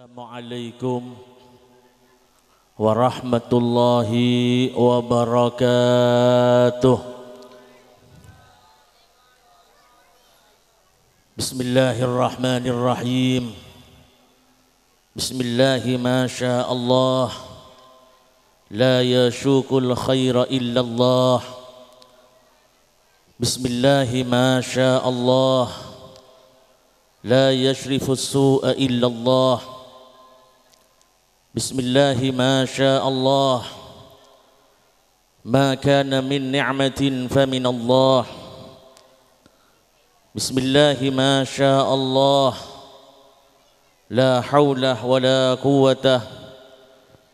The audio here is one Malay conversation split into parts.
Assalamualaikum warahmatullahi wabarakatuh. Bismillahirrahmanirrahim. Bismillahi ma sya Allah, la yashukul khaira illallah. Bismillahi ma sya Allah, la yashrifus su'a illallah. Bismillahi ma sya Allah, ma kana min ni'matin famin Allah. Bismillahi ma sya Allah, la hawla wa la quwwata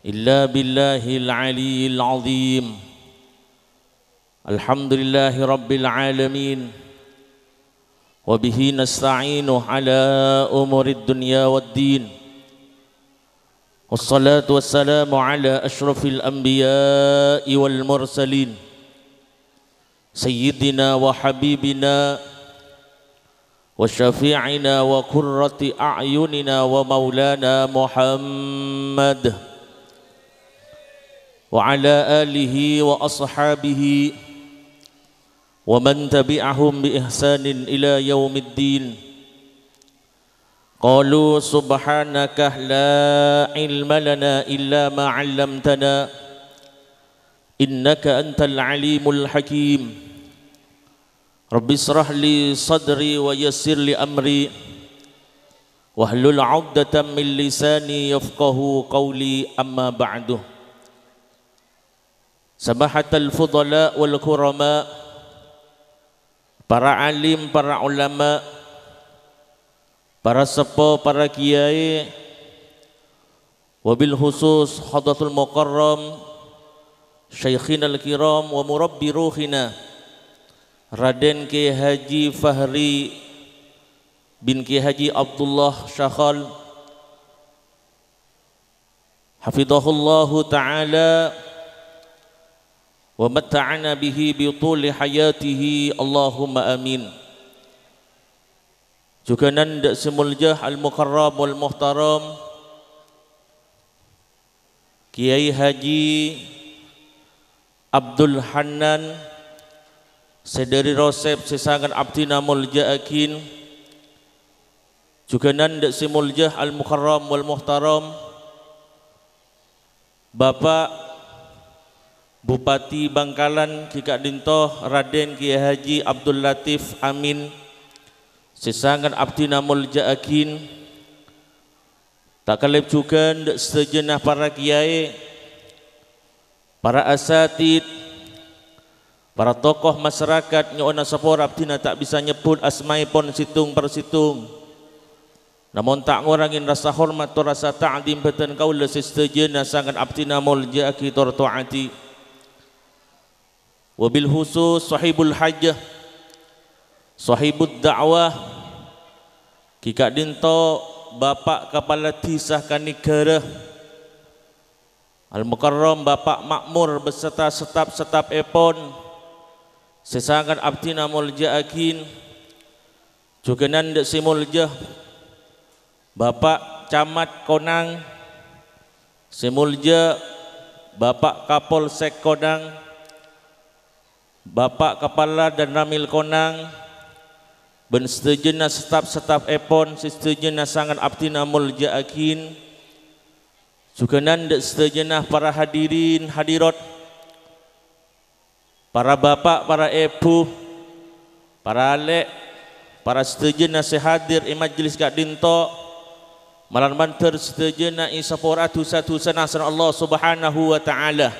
illa billahil aliyyil azim. Alhamdulillahi rabbil alamin, wa bihi nasta'inu ala umurid dunya waddin. Wassalatu wassalamu ala ashrafil anbiya'i wal mursalin, sayyidina wa habibina wa syafi'ina wa qurrati a'yunina wa maulana Muhammad wa ala alihi wa ashabihi wa man tabi'ahum bi ihsanin ila yaumiddin. Qalu subhanaka la ilma lana illa ma 'allamtana innaka antal alimul hakim. Rabbi israh li sadri wa yassir li amri wahlul 'uqdatam min lisani yafqahu qawli, amma ba'du. Sabahatal fudala wal kurama, para alim, para ulama, para sepuh, para kiai, wabil khusus hadratul mukarram syaikhina al-kiram wa murabbi ruhina Raden Ki Haji Fahri bin Ki Haji Abdullah Syakhal hafidhahullahu ta'ala wa matta'ana bihi bi tuli hayatihi, Allahumma amin. Juga nanda semuljah al-mukarram wal muhtaram Kiai Haji Abdul Hanan sedari Rosep sesangan abdina mulja akin. Juga nanda semuljah al-mukarram wal muhtaram Bapak Bupati Bangkalan Kika Dintoh Raden Kiai Haji Abdul Latif Amin sesangan abdina mulja akin. Tak kalip juga sejenah para kiai, para asatid, para tokoh masyarakat nyona sapor abdina tak bisa nyebut asmai pon situng per situng. Namun tak ngurangin rasa hormat atau rasa ta'zim beten kaula sejenah sangat abdina mulja akin tor taati. Wabil khusus sahibul hajah, sahibud da'wah Kika Dinto Bapak Kepala Tisahkan Negara Al-Mukarram Bapak Makmur beserta setap-setap epon sesangat abdina mulja akin. Juga nanda si mulja Bapak Camat Konang, si mulja Bapak Kapolsek Konang, Bapak Kepala dan Ramil Konang, ben setujenah setap epon setujenah sangat abdina mulja akin. Juga nanda setujenah para hadirin hadirat, para bapak, para ibu, para alek, para setujenah sehadir i majlis Kak Dinto malam banter setujenah i saporatu satu sanasan Allah subhanahu wa ta'ala.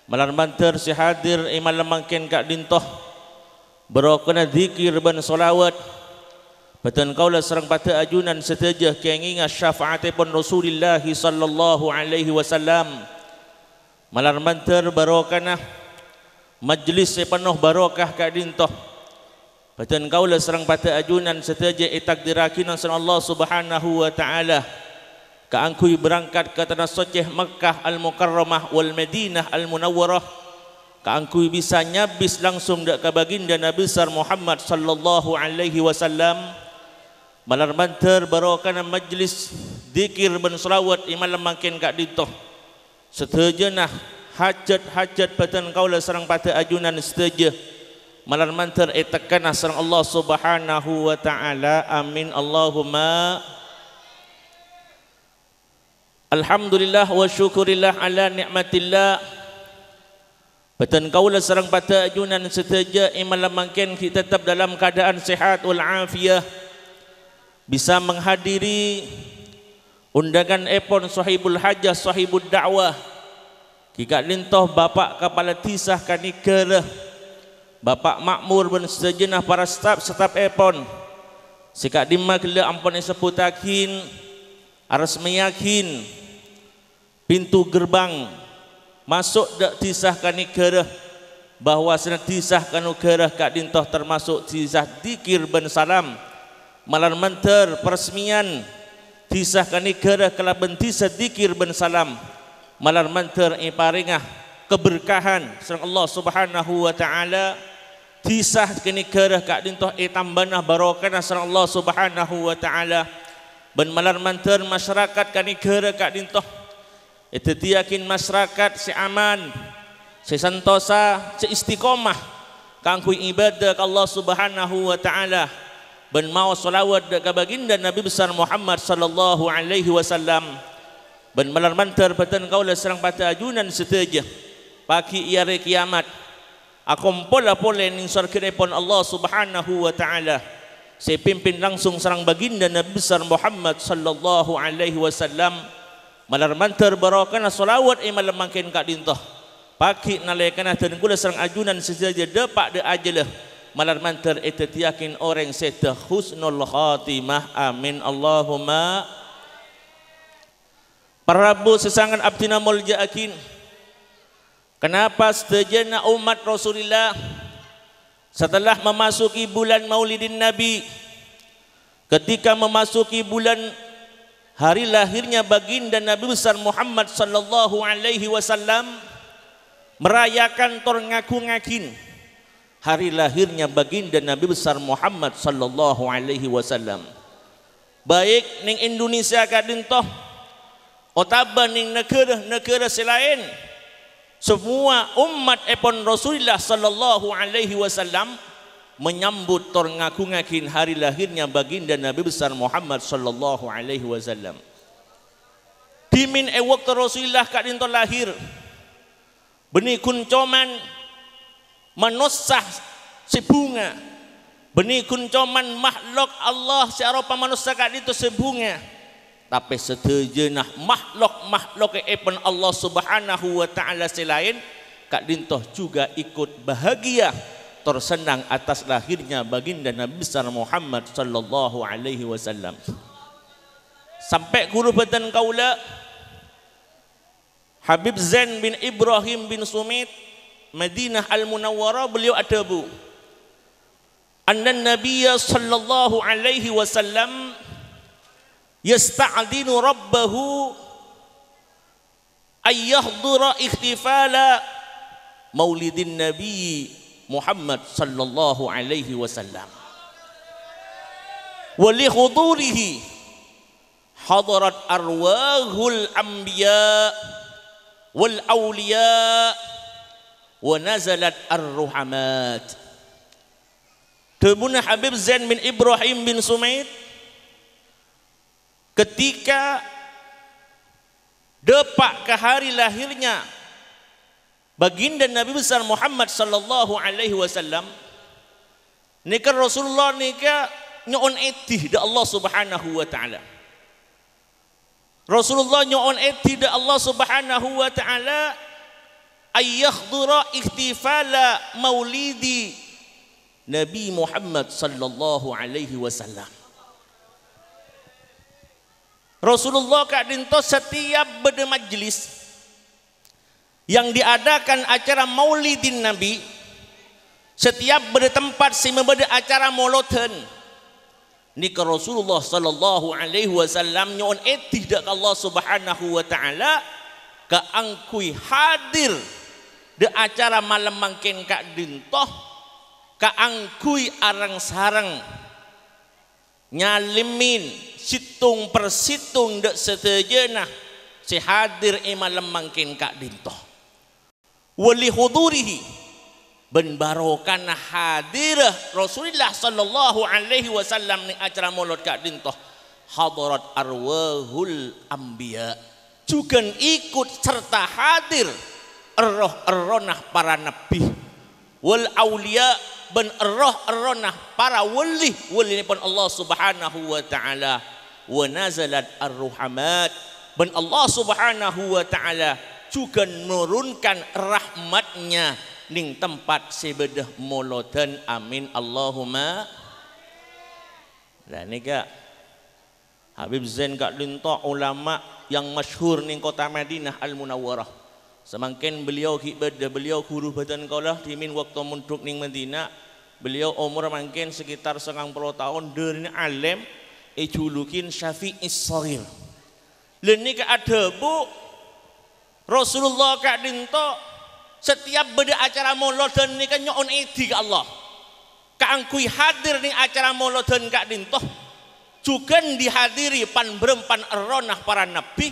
Malam banter sehadir i malam mangken Kak Dinto berokna zikir dan solawat batan kaula serang pada ajunan setajah kenginga syafaatipun Rasulullah sallallahu alaihi wasallam. Malar mantar barokana majlis sepenuh barokah Kak Dinto batan kaula serang pada ajunan setajah itakdirakinan san Allah subhanahu wa ta'ala kaangkui berangkat ke tanah suci Makkah al-Mukarramah wal Madinah al-Munawwarah kaangkui bisa nyabis langsung dak ka baginda Nabi besar Muhammad sallallahu alaihi wasallam. Malar banter barokana majlis dikir ben selawat imalam makin kak dintoh setejenah hajat-hajat batan kaula sareng pada ajunan seteje malar mantar tekan sareng Allah Subhanahu wa taala. Amin Allahumma. Alhamdulillah wa syukurillah ala nikmatillah. Batan kaula sareng pada ajunan seteje imalam makin kita tetap dalam keadaan sehat wal afiyah, bisa menghadiri undangan epon sahibul hajah sahibul dakwah kika lintoh bapak kepala tisah kanikera bapak makmur ben sejenah para staf epon sikak dimma kele ampun sebutakin aras meyakin pintu gerbang masuk dak tisah kanikera bahwa senat tisah kanukera kak lintoh termasuk tisah dikir ben salam malar manter peresmian tisah kanikera kalaban tisah dikir ben salam malar manter iparingah keberkahan sareng Allah Subhanahu wa taala tisah kanikera kak dintoh tambanah barokah sareng Allah Subhanahu wa taala ben malar manter masyarakat kanikera kak dintoh itu tiakin masyarakat si aman si santosa si istiqomah kangku ibadah ka Allah Subhanahu wa taala ben mau salawat ka baginda Nabi besar Muhammad sallallahu alaihi wasallam ben malar mantar batan kaula sareng pada ajunan seteja pagi iare kiamat akompola pole ning surga Allah Subhanahu wa taala saya pimpin langsung sareng baginda Nabi besar Muhammad sallallahu alaihi wasallam malar mantar barokana salawat malam makin ka dintoh pagi nalekana dan kula sareng ajunan seteja depak de ajalah malar mantar itu yakin orang seta husnul khatimah. Amin Allahumma. Prabu sesangan abdina muljaakin kenapa setejana umat Rasulullah setelah memasuki bulan Maulidin Nabi ketika memasuki bulan hari lahirnya baginda Nabi besar Muhammad sallallahu alaihi wasallam merayakan tor ngaku-ngakin hari lahirnya baginda Nabi besar Muhammad sallallahu alaihi wasallam baik ning Indonesia kadintoh otaba ning negara selain semua umat epon Rasulullah sallallahu alaihi wasallam menyambut tor ngaku-ngakin hari lahirnya baginda Nabi besar Muhammad sallallahu alaihi wasallam dimin waktu Rasulullah kadintoh lahir benih kuncoman manusia si bunga benih kuncoman makhluk Allah si aropa manusia kak itu sebunga tapi setejenah makhluk epon Allah Subhanahu wa taala selain kak dintoh juga ikut bahagia tersenang atas lahirnya baginda Nabi besar Muhammad sallallahu alaihi wasallam sampai guru batan kaula Habib Zain bin Ibrahim bin Sumit Madinah Al-Munawwarah beliau adabu anna Nabiyya sallallahu alaihi wasallam yasta'dinu rabbahu ayyahdura ikhtifala maulidin Nabi Muhammad sallallahu alaihi wasallam wa li hudurihi hadarat arwahul anbiya wal awliya wa nazalat ar-ruhamat. Temuna Habib Zain bin Ibrahim bin Sumait ketika depak ke hari lahirnya baginda Nabi besar Muhammad sallallahu alaihi wasallam nika Rasulullah nika nyoon etih da Allah Subhanahu wa taala. Rasulullah nyoon etih da Allah Subhanahu wa taala ayyakhdura ihtifala maulidi Nabi Muhammad sallallahu alaihi wasallam. Rasulullah kak dinto setiap beda majlis yang diadakan acara maulidin Nabi, setiap beda tempat si membeda acara maulodan nika Rasulullah sallallahu alaihi wasallam nyon etih dak Allah Subhanahu wa taala ka angkui hadir de acara malam mangken kak dintoh ka angkui arang sarang nyalimin situng persitung dek setejenah si hadir malam mangkin kak dintoh wali hudurihi ben barokana hadirah Rasulullah sallallahu alaihi wasallam ni acara maulud kak dintoh hadarat arwahul anbiya juga ikut serta hadir roh-ronah para nabi wal aulia ben roh-ronah para wali pun Allah subhanahu wa ta'ala wa nazalat ar-ruhamat ben Allah subhanahu wa ta'ala juga menurunkan rahmatnya ning tempat sebedah molodan amin Allahumma. Dan ini kak Habib Zain kak dinto ulama yang masyhur ning kota Madinah Al-Munawwarah. Semakin beliau huru badan kaulah dimin waktu munduk ning Madinah. Beliau umur mungkin sekitar 90 tahun dari alim julukin Syafi'is Shaghir. Leni ke ada bu Rasulullah kak dinto setiap beda acara mauludan ni kan nyon edi ke Allah. Kaangkui hadir ning acara mauludan kak dinto juga dihadiri pan berempan eronah para nabi.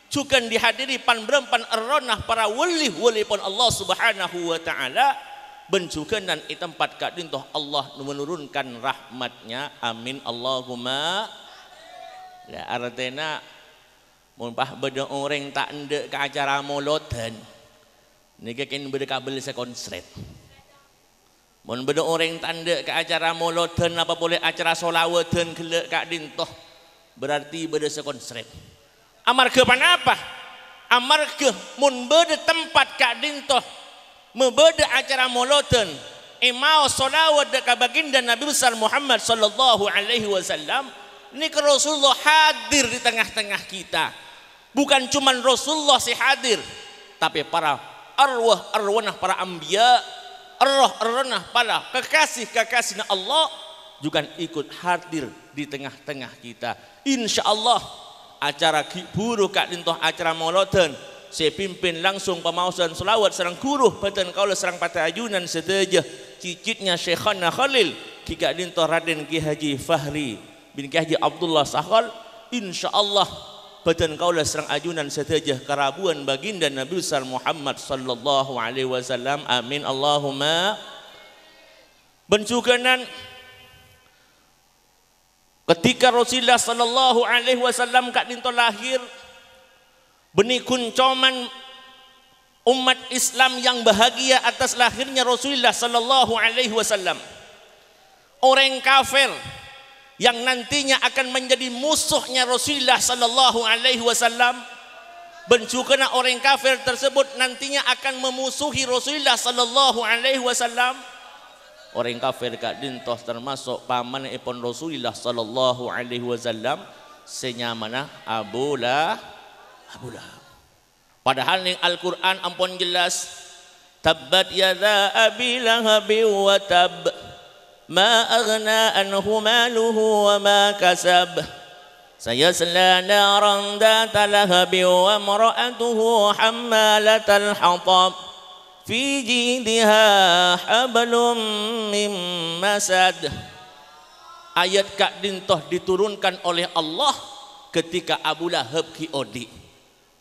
Juga dihadiri pan berempan eronah para wali pun Allah subhanahu wa ta'ala benjukan dan di tempat kak dintoh Allah menurunkan rahmatnya amin Allahumma. Ya artinya mumpah beda orang tak ndek ke acara mauludan niki kan beda kabel sekonsret mun beda orang tak ndek ke acara mauludan apa boleh acara sholawatan gelek kak dintoh berarti beda sekonsret. Amarga panapa? Amarga mun beda tempat kak dintoh membeda acara mauludan imau sholawat deka baginda Nabi besar Muhammad sallallahu alaihi wasallam ini ke Rasulullah hadir di tengah-tengah kita. Bukan cuman Rasulullah si hadir tapi para arwah-arwanah para anbiya arwah-arwanah para kekasih-kekasih Allah juga ikut hadir di tengah-tengah kita. Insyaallah acara buruh kak dintoh acara mauludan saya pimpin langsung pemausan selawat serang guru badan kaula serang patah ayunan sedaja cicitnya Syekhana Khalil ki kak dintoh Raden Ki Haji Fahri bin Ki Haji Abdullah Sahal insyaallah badan kaula serang ayunan sedaja karabuan baginda Nabi besar Muhammad sallallahu alaihi wasallam amin Allahumma. Bencukanan ketika Rasulullah sallallahu alaihi wasallam kak dinto lahir benih kuncoman umat Islam yang bahagia atas lahirnya Rasulullah sallallahu alaihi wasallam. Orang kafir yang nantinya akan menjadi musuhnya Rasulullah sallallahu alaihi wasallam bencukeuna orang kafir tersebut nantinya akan memusuhi Rasulullah sallallahu alaihi wasallam. Orang kafir kak dintoh termasuk paman ipun Rasulullah sallallahu alaihi wasallam senyamana Abu Lahab. Padahal ning Al-Qur'an ampun jelas tabbat yadza abi lahab wa tab ma aghna anhu maluhu wa ma kasab sayasla naran data lahab wa imra'atuhu hammalatal hatab fi jidha hablum mim masad. Ayat kak dintoh diturunkan oleh Allah ketika Abu Lahab kiodi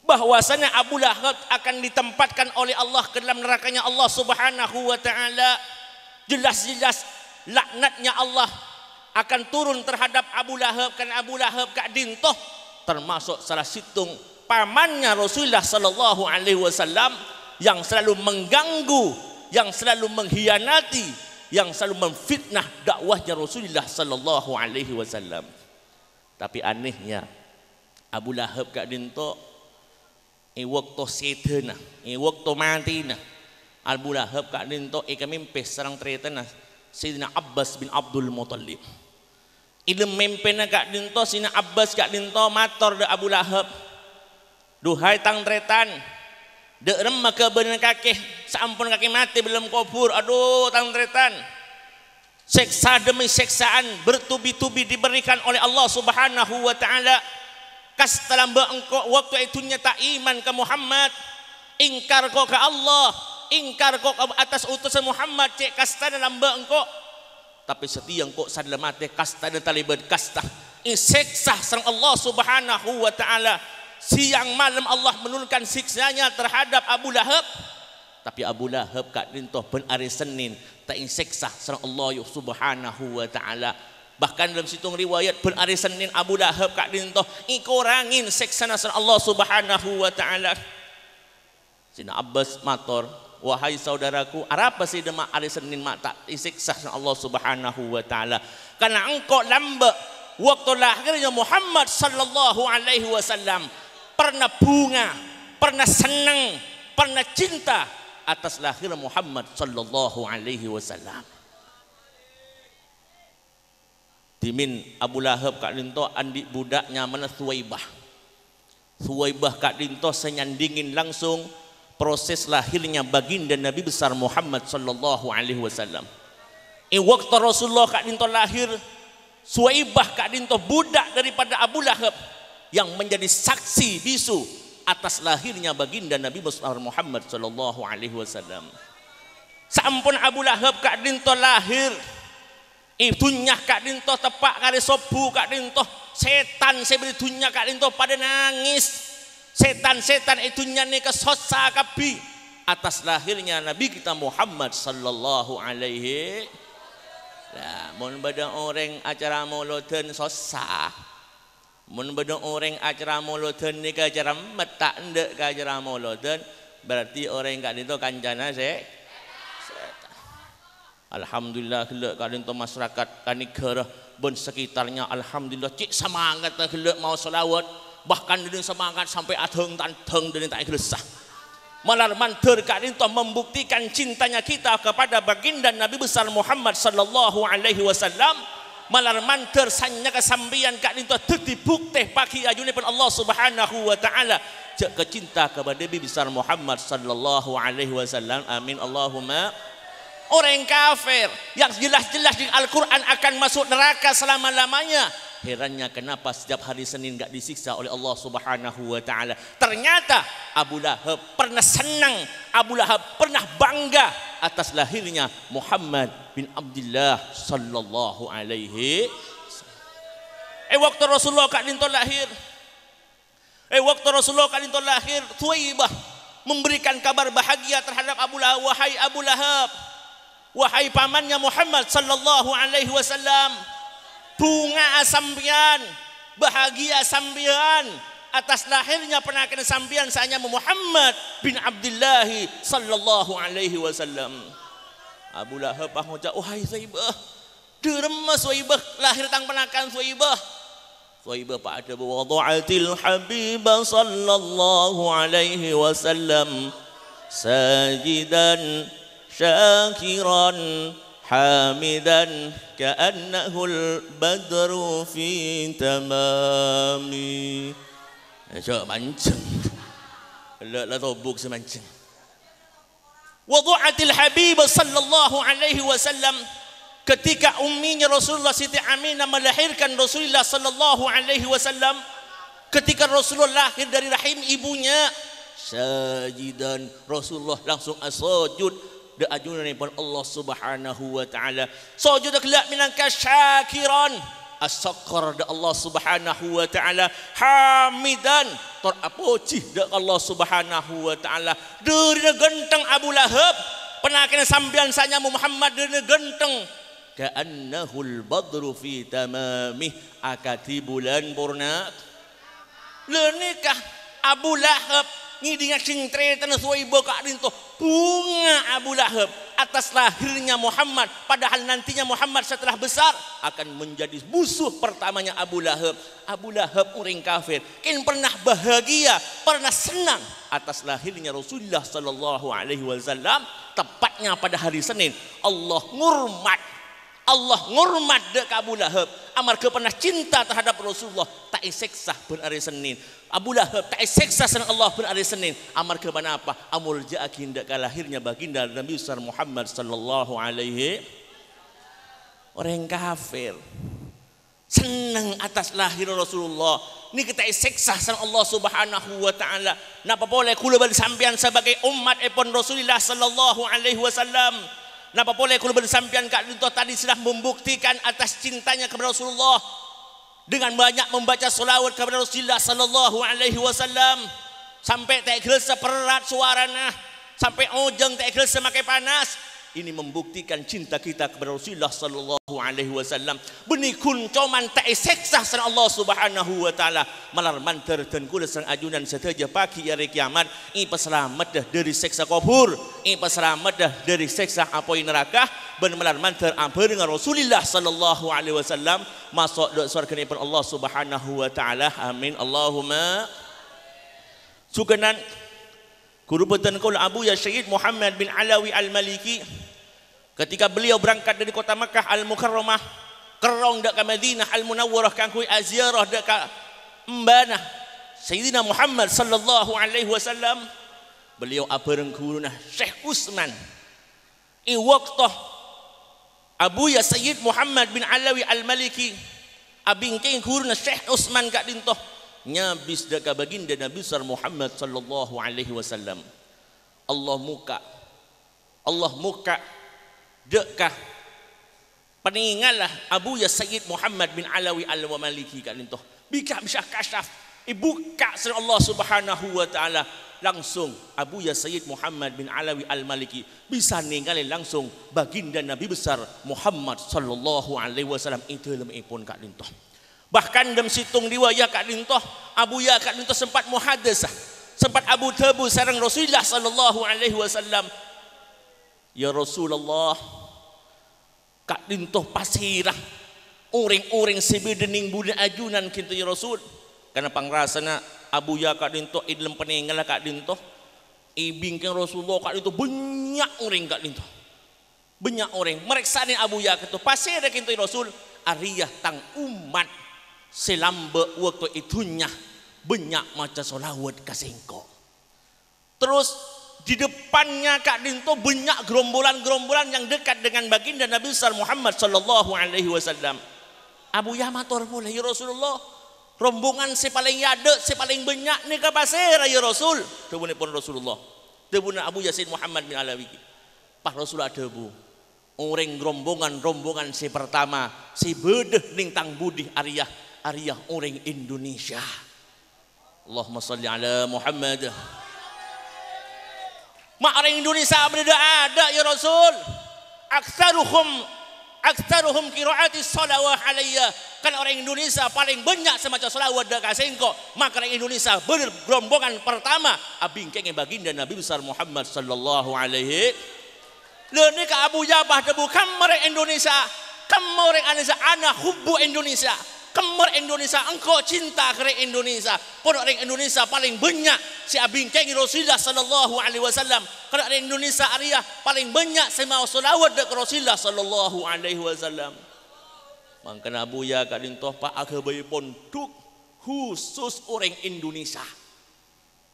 bahwasanya Abu Lahab akan ditempatkan oleh Allah ke dalam nerakanya Allah subhanahu wa ta'ala. Jelas-jelas laknatnya Allah akan turun terhadap Abu Lahab karena Abu Lahab kak dintoh termasuk salah situng pamannya Rasulullah sallallahu alaihi wasallam yang selalu mengganggu, yang selalu mengkhianati, yang selalu memfitnah dakwahnya Rasulullah sallallahu alaihi wasallam. Tapi anehnya Abu Lahab kak dinto waktu setena, waktu matina Abu Lahab kak dinto kamimpis sareng tretena Sayyidina Abbas bin Abdul Muttalib. Ilem mempena kak dinto Sayyidina Abbas kak dinto mator de Abu Lahab. Duhai tang tretan dek remah ke bener kakek sampun kakek mati belum kubur. Aduh tang tretan seksa demi seksaan bertubi-tubi diberikan oleh Allah subhanahu wa ta'ala. Kas dalam engkau waktu itu nyata iman ke Muhammad, ingkar kau ke Allah, ingkar kau ke atas utusan Muhammad cek kasta dalam engkau. Tapi setia engkau sadala mati kasta dan taliban kasta Siksa sang Allah Subhanahu wa taala. Siang malam Allah menurunkan siksanya terhadap Abu Lahab. Tapi Abu Lahab kat rintoh ben hari Senin tak inseksa sang Allah Subhanahu wa taala. Bahkan dalam situng riwayat ben hari Senin Abu Lahab kat rintoh ikurangin seksana sang Allah Subhanahu wa taala. Sina Abbas mator, wahai saudaraku, apa sih demak hari Senin mak tak inseksa sang Allah Subhanahu wa taala? Karena engkau lambat waktu lahirnya Muhammad sallallahu alaihi wasallam pernah bunga, pernah senang, pernah cinta atas lahir Muhammad sallallahu alaihi wasallam. Timin Abu Lahab kak dinto andik budaknya mana Thuwaibah. Thuwaibah kak dinto senyandingin langsung proses lahirnya baginda Nabi besar Muhammad sallallahu alaihi wasallam. Waktu Rasulullah kak dinto lahir, Thuwaibah kak dinto budak daripada Abu Lahab yang menjadi saksi bisu atas lahirnya baginda Nabi besar Muhammad sallallahu alaihi wasallam. Sampun Abu Lahab kak dinto lahir, itunya kak dinto tepak kare sobu kak dinto setan seberi dunya kak dinto pada nangis. Setan-setan itunya ni kesosa kabi atas lahirnya Nabi kita Muhammad sallallahu alaihi. Lah mun badang orang acara mauludan sosa. Mun badang orang acara mauludan ni ke acara metak ndek ke acara mauludan berarti orang kak dinto kancana setan. Alhamdulillah gelak kak dinto masyarakat kanigara ben sekitarnya alhamdulillah cik semangat gelak mau selawat. Bahkan dia semangat sampai adeng tanteng dan tak ikhlasah. Malar manter kak dinto membuktikan cintanya kita kepada baginda Nabi besar Muhammad sallallahu alaihi wasallam. Malar manter sanya kesambian kak dinto teti bukti pagi ajune pun Allah Subhanahu wa taala cek kecinta kepada Nabi besar Muhammad sallallahu alaihi wasallam. Amin Allahumma. Orang kafir yang jelas-jelas di Al-Quran akan masuk neraka selama-lamanya. Herannya kenapa setiap hari Senin gak disiksa oleh Allah Subhanahu wa taala. Ternyata Abu Lahab pernah senang, Abu Lahab pernah bangga atas lahirnya Muhammad bin Abdullah sallallahu alaihi. Waktu Rasulullah kak dinto lahir. Waktu Rasulullah kak dinto lahir, Thuwaibah memberikan kabar bahagia terhadap Abu Lahab. Wahai Abu Lahab, wahai pamannya Muhammad sallallahu alaihi wasallam, bunga sambian, bahagia sambian atas lahirnya penakan sambian sanya Muhammad bin Abdullah sallallahu alaihi wasallam. Abu Lahab mengucap, wahai Thuwaibah, derema Thuwaibah lahir tang penakan Thuwaibah. Thuwaibah pada wada'atil habibah sallallahu alaihi wasallam sajidan syakiran hamidan ka'annahul badru fi tamami. Coba mancing lah tobuk semancing. Wadu'atil habib sallallahu alaihi wasallam, ketika umminya Rasulullah Siti Aminah melahirkan Rasulullah sallallahu alaihi wasallam, ketika Rasulullah lahir dari rahim ibunya, sajidan Rasulullah langsung sujud de ajunan pun Allah Subhanahu wa taala. Sujud kelak minangka syakiran as-sakar de Allah Subhanahu wa taala, hamidan tor apucih de Allah Subhanahu wa taala. Dari genteng Abu Lahab penakan sambian sanya Muhammad dari genteng ka'annahul badru fi tamamih, akati bulan purna. Lenikah Abu Lahab ngidinga cintre tanah Thuwaibah kak dinto bunga Abu Lahab atas lahirnya Muhammad, padahal nantinya Muhammad setelah besar akan menjadi musuh pertamanya Abu Lahab. Abu Lahab orang kafir kan pernah bahagia, pernah senang atas lahirnya Rasulullah sallallahu alaihi wasallam, tepatnya pada hari Senin. Allah ngurmat dek Abu Lahab amar ke pernah cinta terhadap Rasulullah, tak iseksa pun hari Senin. Abu Lahab tak iseksa senang Allah pun hari Senin amar ke mana apa amul ja'akin dek lahirnya baginda Nabi besar Muhammad sallallahu alaihi. Orang kafir senang atas lahir Rasulullah ni kita iseksa senang Allah Subhanahu wa taala. Napa boleh kula bersampian sebagai umat epon Rasulullah sallallahu alaihi wasallam. Napa boleh kalau bersampian kak dinto tadi sudah membuktikan atas cintanya kepada Rasulullah. dengan banyak membaca selawat kepada Rasulullah sallallahu alaihi wasallam sampai tak gelesa perat suaranya, sampai ujung tak gelesa makai panas. Ini membuktikan cinta kita kepada Rasulullah sallallahu alaihi wasallam. Benih kun coman tak seksa sana Allah Subhanahu wa taala malar manter dan kula sang ajunan seteja pagi hari kiamat. I paselamat dah dari seksa kubur, i paselamat dah dari seksa apoi neraka. Ben malar manter apa dengan Rasulullah sallallahu alaihi wasallam masuk ke surga ni Allah Subhanahu wa taala. Amin Allahumma. Sukanan Kurubutan kul Abu ya Syed Muhammad bin Alawi Al-Maliki ketika beliau berangkat dari kota Makkah Al-Mukarramah kerong dak ke Madinah Al-Munawwarah kangkui aziarah dak ke Mbanah Sayyidina Muhammad sallallahu alaihi wasallam, beliau abareng guruna Syekh Utsman i waktu Abu ya Syed Muhammad bin Alawi Al-Maliki abingking guruna Syekh Utsman kak dintoh nyabis deka baginda Nabi besar Muhammad sallallahu alaihi wasallam. Allah muka deka peningalah Abu ya Sayyid Muhammad bin Alawi Al-Maliki kan itu bika bisa kasyaf ibuka sir Allah Subhanahu wa taala langsung Abu ya Sayyid Muhammad bin Alawi Al-Maliki bisa ninggalin langsung baginda Nabi besar Muhammad sallallahu alaihi wasallam itu lemipun kak dintoh. Bahkan dalam situng riwayat kak dintoh Abu ya kak dintoh sempat muhadasah, sempat Abu Tabu sareng Rasulullah sallallahu alaihi wasallam, ya Rasulullah kak dintoh pasirah uring-uring sebedening budak ajunan kita ya Rasul, karena pangrasana Abu ya kak dintoh idlem peninggal kak dintoh ibingkeng Rasulullah kak dintoh banyak uring kak dintoh banyak orang mereka ni Abu ya kak pasirah kita ya Rasul ariyah tang umat selamba waktu itunya banyak macam solawat kasengko. Terus di depannya kak dinto banyak gerombolan-gerombolan yang dekat dengan baginda Nabi besar Muhammad sallallahu alaihi wasallam. Abu Yah matur pula ya Rasulullah, rombongan si paling yade si paling banyak ni ka pasir ya Rasul. Tebune pun Rasulullah. Tebune Abu Yasin Muhammad bin Alawi. Pak Rasulullah debu. Orang rombongan si pertama si bedeh ning tang budi ariyah orang Indonesia. Allahumma salli ala Muhammad. Mak orang Indonesia berada ada ya Rasul. Aktsaruhum qiraati salawat alayya. Kan orang Indonesia paling banyak semacam salawat dak kasengko. Maka orang Indonesia bener rombongan pertama abingkeng baginda Nabi besar Muhammad sallallahu alaihi. Lene ka Abu Jabah debu kamar Indonesia. Kamar Indonesia ana hubbu Indonesia. Kemar Indonesia engkau cinta ke Indonesia. Pun orang Indonesia paling banyak si abingkeng Rasulullah sallallahu alaihi wasallam. Kalau orang Indonesia ariyah paling banyak semau selawat ke Rasulullah sallallahu alaihi wasallam. Mangkana Abu ya kak dintoh pak agabai ponduk khusus orang Indonesia.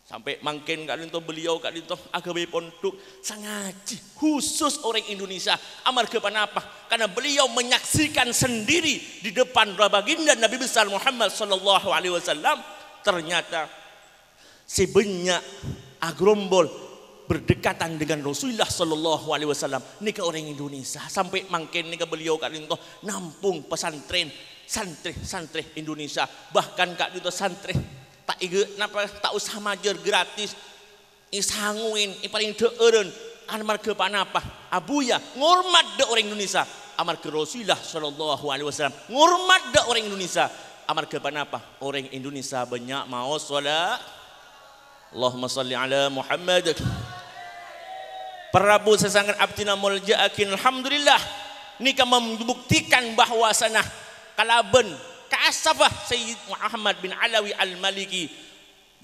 Sampai mangken kak dintoh beliau kak dintoh agabai ponduk sangaji khusus orang Indonesia. Amar kenapa? Karena beliau menyaksikan sendiri di depan baginda Nabi besar Muhammad sallallahu alaihi wasallam ternyata sebanyak agrombol berdekatan dengan Rasulullah sallallahu alaihi wasallam nika orang Indonesia. Sampai mangken nika beliau kak dintoh nampung pesantren santri Indonesia, bahkan kak dintoh santri tak ige napa tak usah majer gratis isanguin paling deureun amar ke panapa Abu ya ngurmat de orang Indonesia amar ke Rasulullah sallallahu alaihi wasallam ngurmat de orang Indonesia amar ke panapa orang Indonesia banyak mau salat. Allahumma salli ala Muhammad. Prabu sesangat abdina muljaakin alhamdulillah nika membuktikan bahwasana kalaben Ka'asafah Sayyid Muhammad bin Alawi Al-Maliki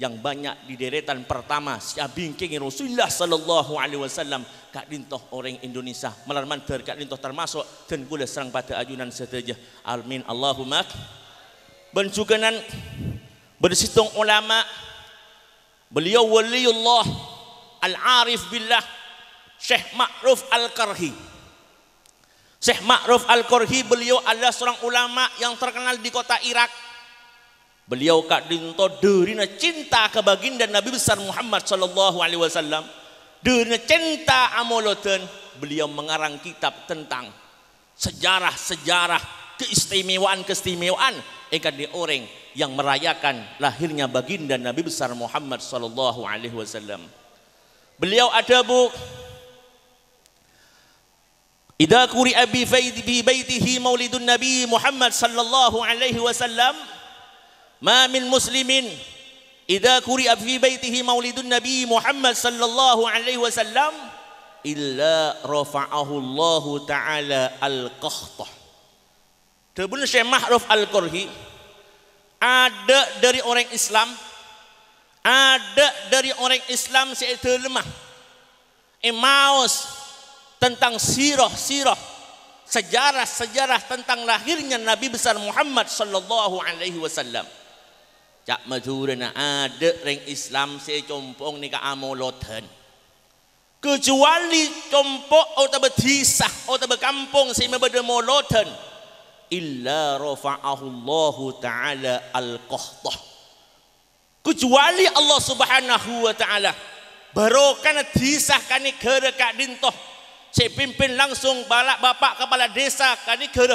yang banyak di deretan pertama si abingkeng Rasulullah sallallahu alaihi wasallam kak dintoh orang Indonesia malarmanter kak dintoh termasuk dan kula serang pada ajunan seteja. Amin Allahumma. Bensukanan bersitung ulama beliau waliullah al-arif billah Syekh Ma'ruf Al-Qarhi. Syekh Ma'ruf Al-Qarhi beliau adalah seorang ulama yang terkenal di kota Irak. Beliau kak dinto derina cinta ke baginda Nabi besar Muhammad sallallahu alaihi wasallam. Derina cinta amoloten beliau mengarang kitab tentang sejarah-sejarah keistimewaan ikan di orang yang merayakan lahirnya baginda Nabi besar Muhammad sallallahu alaihi wasallam. Beliau ada bu, idza quri'a bi baitihi maulidun Nabi Muhammad sallallahu alaihi wasallam, ma min muslimin idza quri'a fi baitihi maulidun Nabi Muhammad sallallahu alaihi wasallam illa rafa'ahu Allah taala al-qahtah. Tebun Syekh Ma'ruf Al-Qarhi, ada dari orang Islam, ada dari orang Islam itu lemah maus tentang sirah sejarah tentang lahirnya Nabi besar Muhammad sallallahu alaihi wasallam. Cak madurana ada orang Islam secompong ni ka amoloten, kecuali compok atau bertisah atau berkampung si mabada moloten illa rafa'ahu Allah taala al-qahtah. Kecuali Allah subhanahu wa ta'ala barokah disahkan negara kak dintoh, saya pimpin langsung balak bapak kepala desa kak negara,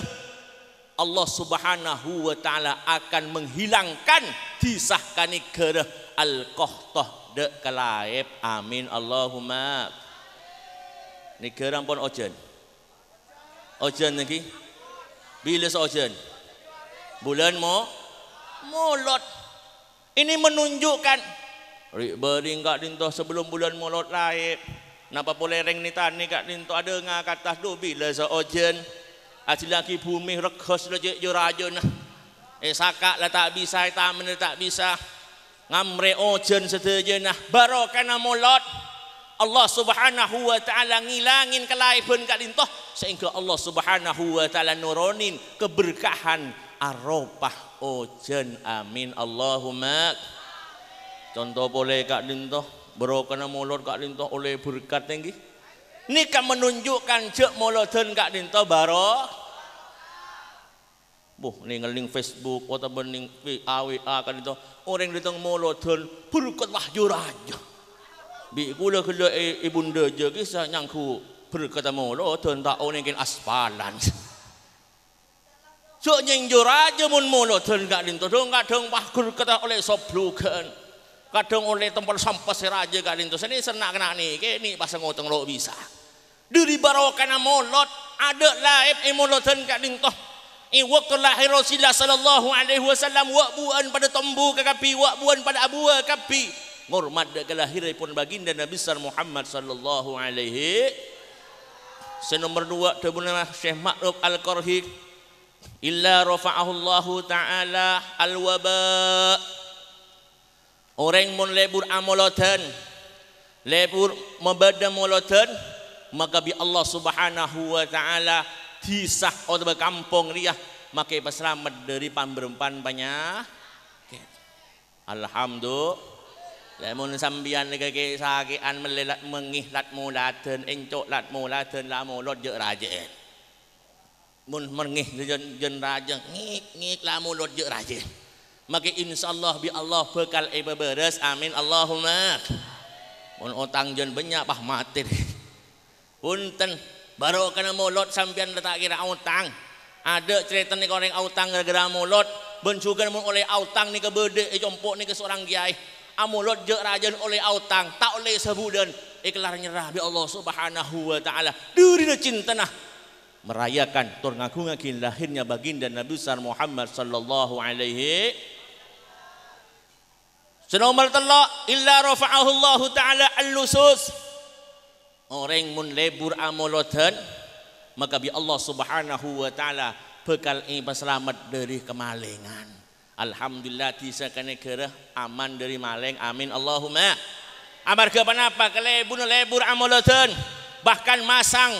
Allah subhanahu wa ta'ala akan menghilangkan disahkan negara al-qahtah dek kalaib. Amin Allahumma. Negara pun ojen lagi bila seojen bulan molot. Ini menunjukkan bering kak dinto sebelum bulan molot laib. Napa polereng ni tani kak dinto ada ngakatah do bila seojen asilaki bumi rekos lejek jurajo nah. Sakak lah tak bisa, tamen tak bisa. Ngamre ojen seteje nah. Barokana molot Allah subhanahu wa ta'ala ngilangin kelaiban kak dinto sehingga Allah subhanahu wa ta'ala nuronin keberkahan arafah ojen. Amin Allahumma. Contoh boleh kak dintoh berokana molot kak dintoh oleh berkat tinggi. Ini kan menunjukkan cek moloten kak dintoh baro. Ni ngeling Facebook atau bening WA kak dintoh orang ditang moloten berkat wahyu raja. Bi kula kela ibunda je kisah nyangku berkat moloten tak orang kin aspalan. So nyeng juraja mun moloten kak dinto dong kadang bahkur kata oleh soblukan kadang oleh tempat sampah seraja kak dinto sini senak kena ni ke ni pasang ngotong lo bisa dari barokana molot ada laib moloten kak dinto waktu lahir Rasulullah sallallahu alaihi wasallam wak buan pada tombu kakapi wak buan pada abua kapi ngormat kelahiran pun baginda Nabi besar Muhammad sallallahu alaihi. Senomor 2 tebunah Syekh Ma'ruf Al-Qarhi illa rafa'ahu Allah ta'ala al-waba. Orang mun lebur amoloten lebur mabada moloten maka bi Allah subhanahu wa ta'ala disah atau berkampung riah maka selamat dari pamberempan banyak. Alhamdulillah. Lamun sambian lagi sakian melelat mengihlat mulaten encok lat mulaten la molot je raja. Mun mengih jen raja ngik la mulut je raja maka insyaallah bi Allah bekal beres. Amin Allahumma. Mun otang jen banyak pah mati punten baru kena mulut sampean tak kira utang ada cerita ni orang utang gara-gara mulut bencukan mun oleh utang ni ke bede jompok ni ke seorang kiai amulut je raja oleh utang tak oleh sebudan ikhlas nyerah bi Allah subhanahu wa ta'ala diri cinta nah merayakan tur ngaku-ngakin lahirnya baginda Nabi besar Muhammad sallallahu alaihi. Senomor telok illa rafa'ahu Allah taala al-lusus. Orang mun lebur amoloten maka bi Allah subhanahu wa taala bekal selamat dari kemalingan. Alhamdulillah tisakane kerah aman dari maling. Amin Allahumma. Amarga kenapa lebur amoloten bahkan masang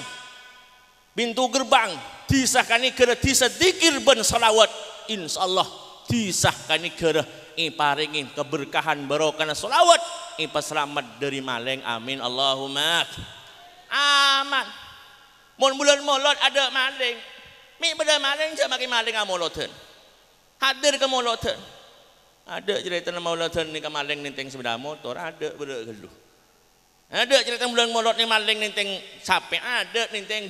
pintu gerbang disahkan kera disah dikir ben salawat insyaallah disahkan kera paringin keberkahan barokah salawat selamat dari maling. Amin Allahumma. Aman. Mun bulan molot ada maling mi beda maling je makin maling amoloten hadir ke moloten ada cerita moloten ni ke maling ninteng sepeda motor ada beda geluh ada cerita bulan molot ni maling ninteng sape ada ninteng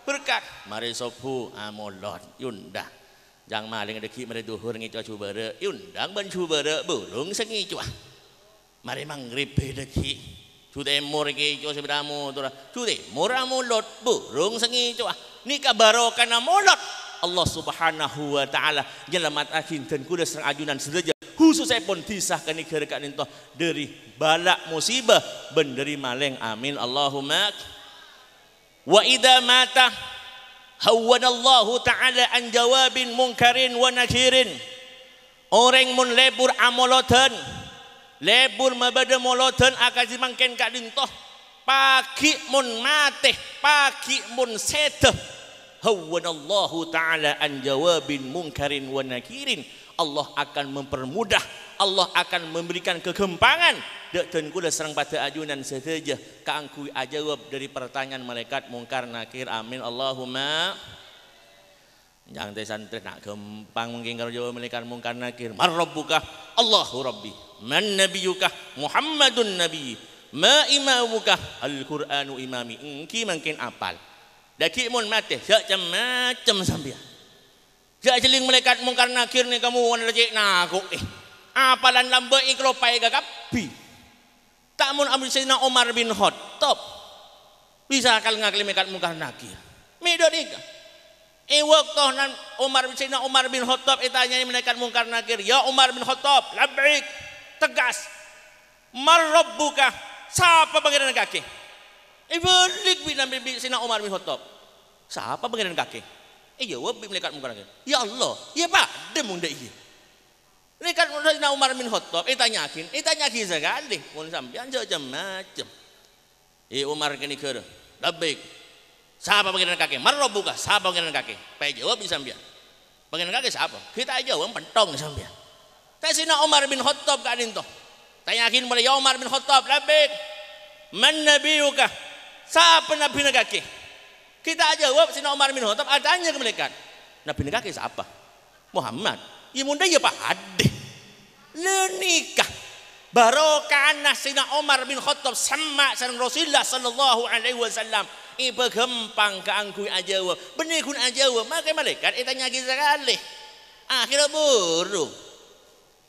berkat mari sopu amolot yunda Jang maling deki mere duhur ngicu cubere, undang ban cubere burung sengicu. Mari mangrib deki. Cudemur ngicu sebedamu tu. Cudemur amulot burung sengicu. Ni kabarokan amulot. Allah Subhanahu wa taala nyelamat akin dan kuda serang ajunan sedaja. Khususnya pun disahkan negara kat nintoh dari balak musibah ben dari maling. Amin Allahumma. Wa idza mata Hawanallahu ta'ala an jawabin munkarin wa nakirin. Orang mun lebur amoloten, lebur mabada moloten akan dimangken kak dintoh. Pagi mun mate, pagi mun seteh. Hawanallahu ta'ala an jawabin munkarin wa nakirin. Allah akan mempermudah, Allah akan memberikan kegempangan. Dek tenku dah serang pada ajunan saja. Kaangku ajawab dari pertanyaan malaikat mungkar nakir. Amin Allahumma. Jangan santri nak gempang mungkin kalau jawab malaikat mungkar nakir. Man rabbuka? Allahu rabbi. Man nabiyuka? Muhammadun nabi. Ma imamuka? Al-Quranu imami. Engki mungkin apal. Daki mun mati, macam sambil. Jak jeling malaikat mungkar nakir ni kamu wan lejek nak apalan lambe iklopai gagapi. Tak mun ambil Sayyidina Umar bin Khattab. Bisa kal ngakli malaikat mungkar nakir. Mido nika. Waktu nan Sayyidina Umar bin Khattab itanya malaikat mungkar nakir, ya Umar bin Khattab, labbaik. Tegas. Mar rabbuka? Siapa pangeran kaki? Balik bin Sayyidina Umar bin Khattab. Siapa pangeran kaki? Jawab malaikat mungkar nakir. Ya Allah, ya Pak, demung dah iya. Malaikat Sayyidina Umar bin Khattab tanyakin sekali mun sampean macam. Umar kini keur. Labbaik. Siapa pangeran kaki? Man rabbuka? Siapa pangeran kaki? Pai jawab sampean. Pangeran kaki siapa? Kita jawab pentong sampean. Sayyidina Umar bin Khattab ka dinto. Tanyakin pada ya Umar bin Khattab, labbaik. Man nabiyuka? Siapa nabi kaki? Kita jawab Sayyidina Umar bin Khattab adanya ke malaikat. Nabi kaki siapa? Muhammad. Ya munda ya Pak Ade. Lenikah barokah Sayyidina Umar bin Khattab sama sareng Rasulullah sallallahu alaihi wasallam. Iba gempang kaangku ajawab. Benih kun ajawab maka malaikat itanya sekali. Akhirnya buru.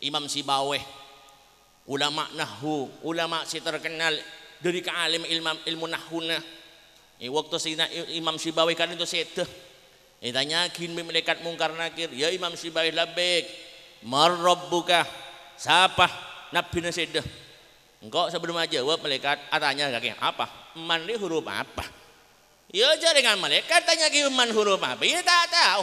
Imam Sibaweh, ulama nahwu, ulama si terkenal dari kaalim ilmu nahwuna. Waktu Sayyidina Imam Sibawih kan itu seteh. Tanyakin malaikat mungkar nakir, ya Imam Sibawih labbaik. Mar rabbuka? Siapa nabi seteh? Engkau sebelum aja jawab malaikat tanya kaki apa? Man ni huruf apa? Ya jaringan malaikat tanya ki man huruf apa? Ya tak tahu.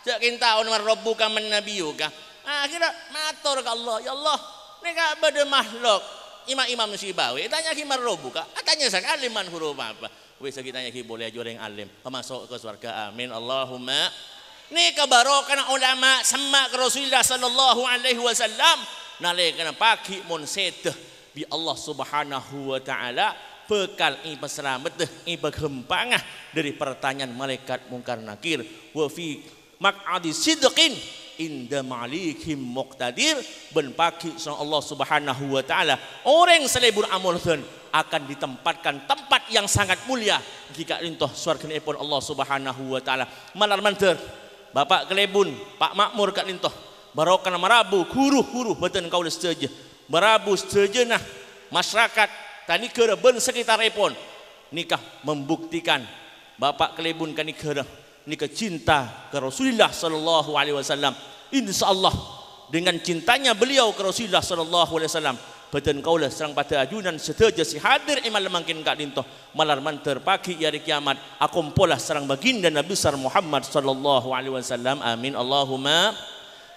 Jakin tahu mar rabbuka man nabiyuka. Akhirnya matur ke Allah, ya Allah, ni ka bade makhluk. Imam Sibawih tanya ki man rabbuka? Tanya sekali man huruf apa? Wis kitanya ki boleh joreng alim masuk ke surga. Amin Allahumma. Ni kabarokan ulama sama ke Rasulullah sallallahu alaihi wasallam nalekana pagi mun seteh bi Allah Subhanahu wa taala bekal selamat bagempangah dari pertanyaan malaikat mungkar nakir. Wa fi maq'adi sidqin inda malikim muqtadir. Ben pagi sama Allah Subhanahu wa taala orang selebur amulkeun akan ditempatkan tempat yang sangat mulia jika rintoh swarganipun Allah Subhanahu wa taala. Malar manter Bapak Kelebun, Pak Makmur kak rintoh barokah marabu guru beten kaula setuju. Marabu setuju nah masyarakat tani keur ben sekitaripun nikah membuktikan Bapak Kelebun kan nikah cinta ke Rasulullah sallallahu alaihi wasallam. Insyaallah dengan cintanya beliau ke Rasulullah sallallahu alaihi wasallam beten kaulah serang pada ajunan sedaja si hadir imal mangkin kak dintoh malar manter pagi hari kiamat akumpulah serang baginda Nabi besar Muhammad sallallahu alaihi wasallam. Amin Allahumma.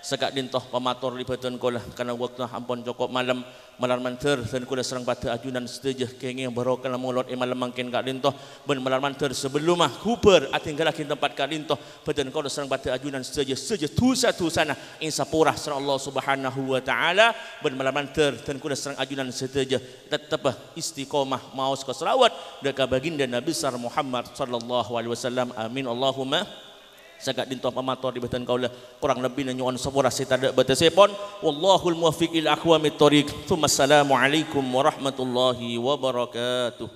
Sekak dintoh pamator di beten kaulah karena waktu ampun cukup malam malar manter dan kaulah serang pada ajunan sedaja kenging barokah mulot imal mangkin kak dintoh ben malar manter sebelumah kuper atinggalakin tempat kak dintoh beten kaulah serang pada ajunan sedaja tu sana insapurah serang Allah Subhanahu wa taala ben malar manter dan kaulah serang ajunan sedaja tetap istiqomah maos ke selawat dekat baginda Nabi besar Muhammad sallallahu alaihi wasallam. Amin Allahumma. Sagak dintoh pamator di batan kaula kurang lebih nyuwun sapura sitada batasipun wallahul muwaffiq ila aqwamit thoriq. Assalamualaikum warahmatullahi wabarakatuh.